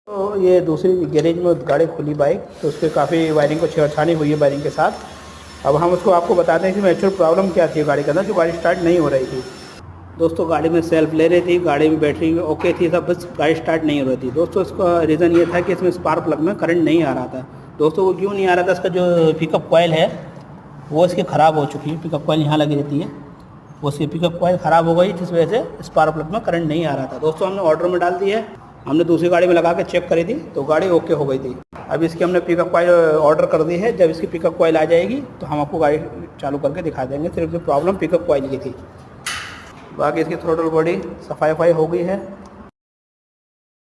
तो ये दूसरी गैरेज में गाड़ी खुली बाइक, तो उसके काफ़ी वायरिंग को छेड़छाड़ी हुई है वायरिंग के साथ। अब हम उसको आपको बताते हैं कि एक्चुअल प्रॉब्लम क्या थी गाड़ी के अंदर, जो गाड़ी स्टार्ट नहीं हो रही थी। दोस्तों गाड़ी में सेल्फ ले रही थी, गाड़ी में बैटरी ओके थी सब, बस गाड़ी स्टार्ट नहीं हो रही थी। दोस्तों इसका रीज़न ये था कि इसमें स्पार्क प्लग में करंट नहीं आ रहा था। दोस्तों वो क्यों नहीं आ रहा था, इसका जो पिकअप कॉइल है वो इसकी ख़राब हो चुकी है। पिकअप कॉइल यहाँ लगी रहती है, वो उसकी पिकअप कॉइल ख़राब हो गई, जिस वजह से स्पार्क प्लग में करंट नहीं आ रहा था। दोस्तों हमने ऑर्डर में डाल दी है, हमने दूसरी गाड़ी में लगा के चेक करी थी तो गाड़ी ओके हो गई थी। अब इसकी हमने पिकअप कॉइल ऑर्डर कर दी है, जब इसकी पिकअप कॉइल आ जाएगी तो हम आपको गाड़ी चालू करके दिखा देंगे। सिर्फ जो प्रॉब्लम पिकअप कॉइल की थी, बाकी इसकी थ्रोटल बॉडी सफाई हो गई है।